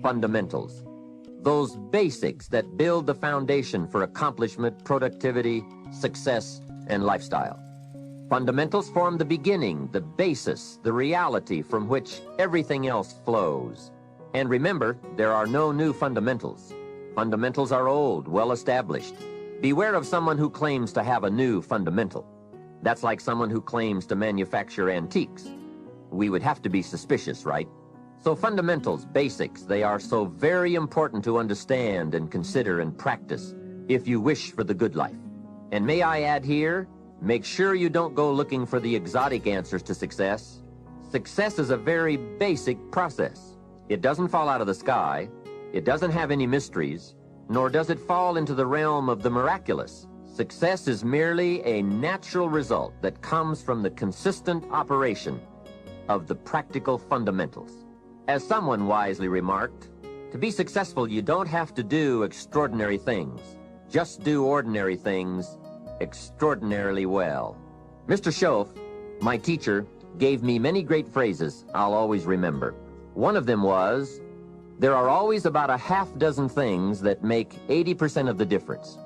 fundamentals, those basics that build the foundation for accomplishment, productivity, success, and lifestyle. Fundamentals form the beginning, the basis, the reality from which everything else flows. And remember, there are no new fundamentals. Fundamentals are old, well established. Beware of someone who claims to have a new fundamental. That's like someone who claims to manufacture antiques. We would have to be suspicious, right? So fundamentals, basics, they are so very important to understand and consider and practice if you wish for the good life. And may I add here, make sure you don't go looking for the exotic answers to success. Success is a very basic process. It doesn't fall out of the sky. It doesn't have any mysteries, nor does it fall into the realm of the miraculous. Success is merely a natural result that comes from the consistent operation of the practical fundamentals. As someone wisely remarked, to be successful, you don't have to do extraordinary things. Just do ordinary things extraordinarily well. Mr. Schoaf, my teacher, gave me many great phrases I'll always remember. One of them was, there are always about a half dozen things that make 80% of the difference.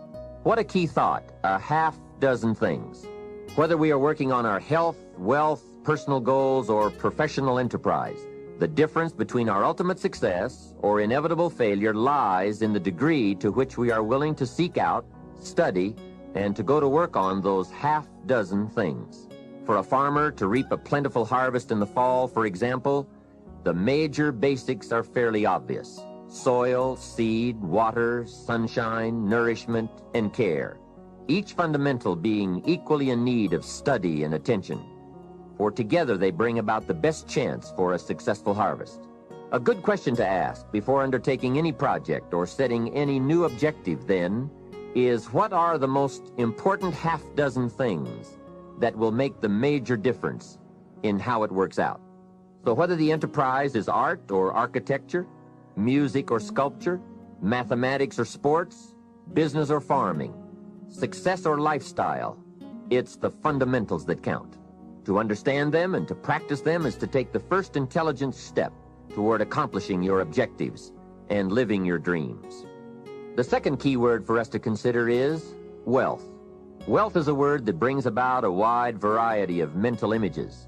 What a key thought, a half dozen things. Whether we are working on our health, wealth, personal goals, or professional enterprise, the difference between our ultimate success or inevitable failure lies in the degree to which we are willing to seek out, study, and to go to work on those half dozen things. For a farmer to reap a plentiful harvest in the fall, for example, the major basics are fairly obvious. Soil, seed, water, sunshine, nourishment, and care. Each fundamental being equally in need of study and attention. For together they bring about the best chance for a successful harvest. A good question to ask before undertaking any project or setting any new objective, then, is what are the most important half dozen things that will make the major difference in how it works out? So whether the enterprise is art or architecture, music or sculpture, mathematics or sports, business or farming, success or lifestyle, it's the fundamentals that count. To understand them and to practice them is to take the first intelligent step toward accomplishing your objectives and living your dreams. The second key word for us to consider is wealth. Wealth is a word that brings about a wide variety of mental images.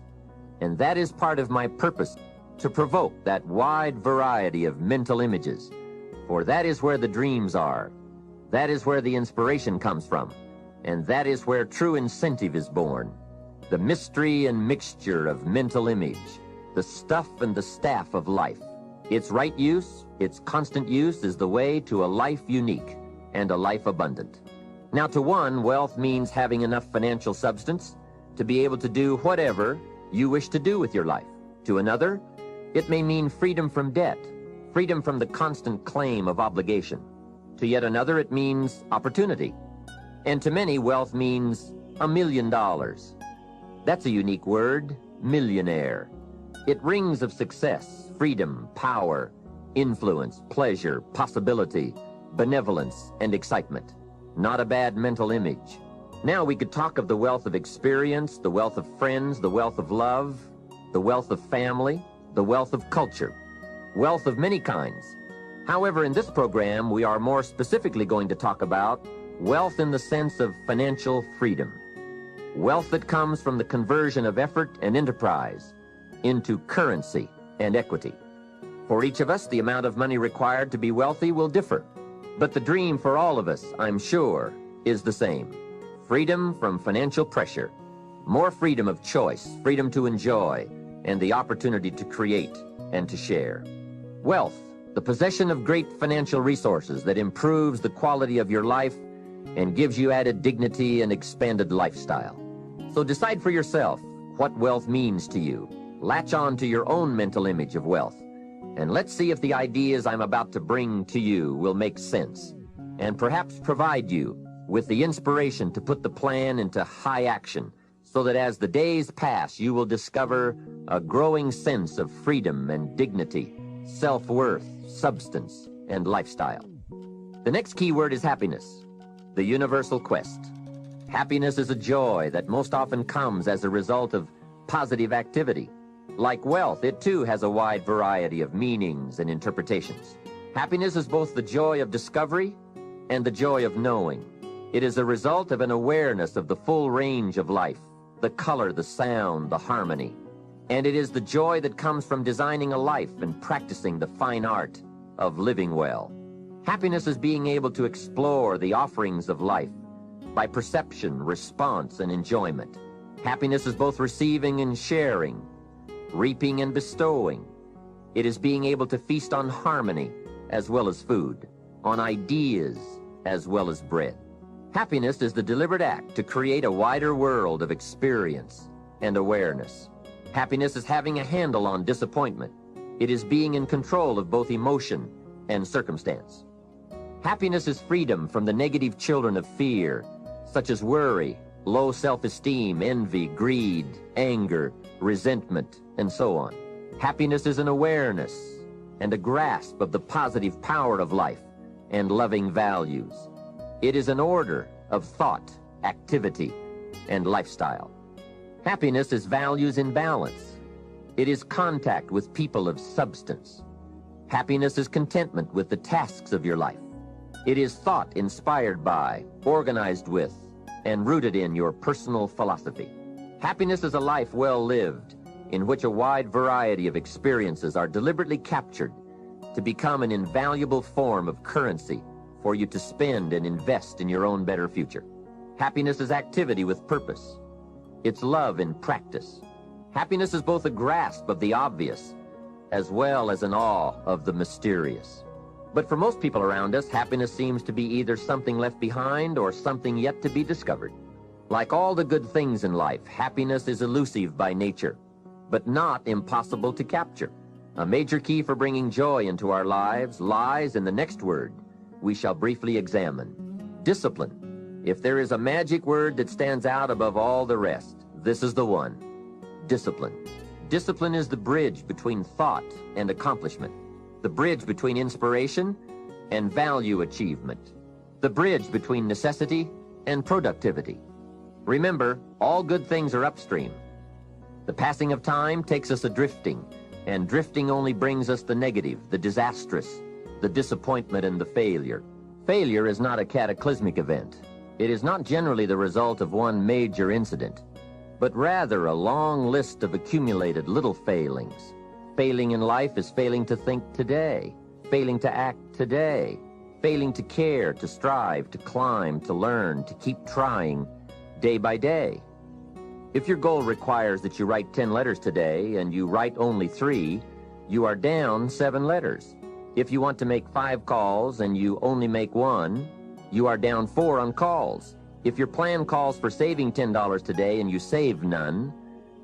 And that is part of my purpose, to provoke that wide variety of mental images. For that is where the dreams are. That is where the inspiration comes from. And that is where true incentive is born. The mystery and mixture of mental image, the stuff and the staff of life. Its right use, its constant use is the way to a life unique and a life abundant. Now, to one, wealth means having enough financial substance to be able to do whatever you wish to do with your life. To another, it may mean freedom from debt, freedom from the constant claim of obligation. To yet another, it means opportunity. And to many, wealth means $1 million. That's a unique word, millionaire. It rings of success, freedom, power, influence, pleasure, possibility, benevolence, and excitement. Not a bad mental image. Now we could talk of the wealth of experience, the wealth of friends, the wealth of love, the wealth of family, the wealth of culture, wealth of many kinds. However, in this program, we are more specifically going to talk about wealth in the sense of financial freedom. Wealth that comes from the conversion of effort and enterprise into currency and equity. For each of us, the amount of money required to be wealthy will differ. But the dream for all of us, I'm sure, is the same. Freedom from financial pressure, more freedom of choice, freedom to enjoy, and the opportunity to create and to share. Wealth, the possession of great financial resources that improves the quality of your life and gives you added dignity and expanded lifestyle. So decide for yourself what wealth means to you. Latch on to your own mental image of wealth. And let's see if the ideas I'm about to bring to you will make sense and perhaps provide you with the inspiration to put the plan into high action so that as the days pass, you will discover a growing sense of freedom and dignity, self-worth, substance, and lifestyle. The next key word is happiness, the universal quest. Happiness is a joy that most often comes as a result of positive activity. Like wealth, it too has a wide variety of meanings and interpretations. Happiness is both the joy of discovery and the joy of knowing. It is a result of an awareness of the full range of life, the color, the sound, the harmony. And it is the joy that comes from designing a life and practicing the fine art of living well. Happiness is being able to explore the offerings of life by perception, response, and enjoyment. Happiness is both receiving and sharing, reaping and bestowing. It is being able to feast on harmony as well as food, on ideas as well as bread. Happiness is the deliberate act to create a wider world of experience and awareness. Happiness is having a handle on disappointment. It is being in control of both emotion and circumstance. Happiness is freedom from the negative children of fear, such as worry, low self-esteem, envy, greed, anger, resentment, and so on. Happiness is an awareness and a grasp of the positive power of life and loving values. It is an order of thought, activity, and lifestyle. Happiness is values in balance. It is contact with people of substance. Happiness is contentment with the tasks of your life. It is thought inspired by, organized with, and rooted in your personal philosophy. Happiness is a life well lived, in which a wide variety of experiences are deliberately captured to become an invaluable form of currency for you to spend and invest in your own better future. Happiness is activity with purpose. It's love in practice. Happiness is both a grasp of the obvious as well as an awe of the mysterious. But for most people around us, happiness seems to be either something left behind or something yet to be discovered. Like all the good things in life, happiness is elusive by nature, but not impossible to capture. A major key for bringing joy into our lives lies in the next word we shall briefly examine: discipline. If there is a magic word that stands out above all the rest, this is the one: discipline. Discipline is the bridge between thought and accomplishment, the bridge between inspiration and value achievement, the bridge between necessity and productivity. Remember, all good things are upstream. The passing of time takes us adrifting, and drifting only brings us the negative, the disastrous, the disappointment, and the failure. Failure is not a cataclysmic event. It is not generally the result of one major incident, but rather a long list of accumulated little failings. Failing in life is failing to think today, failing to act today, failing to care, to strive, to climb, to learn, to keep trying day by day. If your goal requires that you write 10 letters today and you write only 3, you are down 7 letters. If you want to make 5 calls and you only make 1, you are down 4 on calls. If your plan calls for saving $10 today and you save none,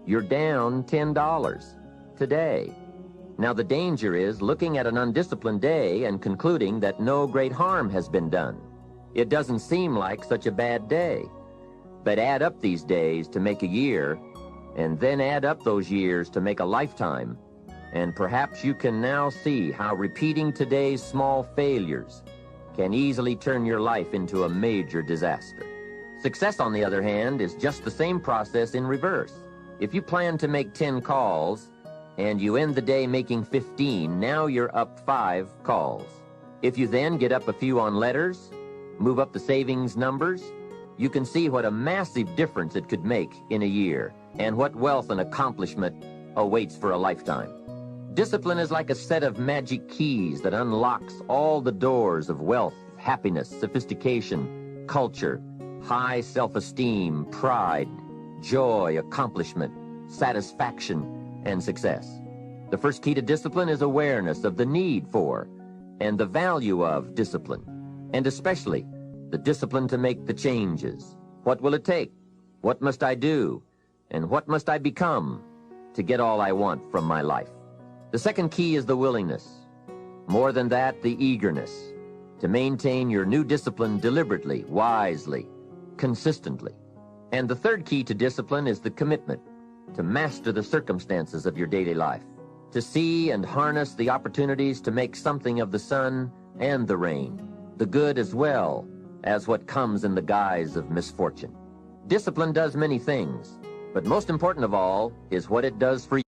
you're down $10 today. Now the danger is looking at an undisciplined day and concluding that no great harm has been done. It doesn't seem like such a bad day. But add up these days to make a year, and then add up those years to make a lifetime, and perhaps you can now see how repeating today's small failures can easily turn your life into a major disaster. Success, on the other hand, is just the same process in reverse. If you plan to make 10 calls and you end the day making 15, now you're up 5 calls. If you then get up a few on letters, move up the savings numbers, you can see what a massive difference it could make in a year, and what wealth and accomplishment awaits for a lifetime. Discipline is like a set of magic keys that unlocks all the doors of wealth, happiness, sophistication, culture, high self-esteem, pride, joy, accomplishment, satisfaction, and success. The first key to discipline is awareness of the need for and the value of discipline, and especially the discipline to make the changes. What will it take? What must I do? And what must I become to get all I want from my life? The second key is the willingness. More than that, the eagerness to maintain your new discipline deliberately, wisely, consistently. And the third key to discipline is the commitment to master the circumstances of your daily life, to see and harness the opportunities to make something of the sun and the rain, the good as well as what comes in the guise of misfortune. Discipline does many things, but most important of all is what it does for you.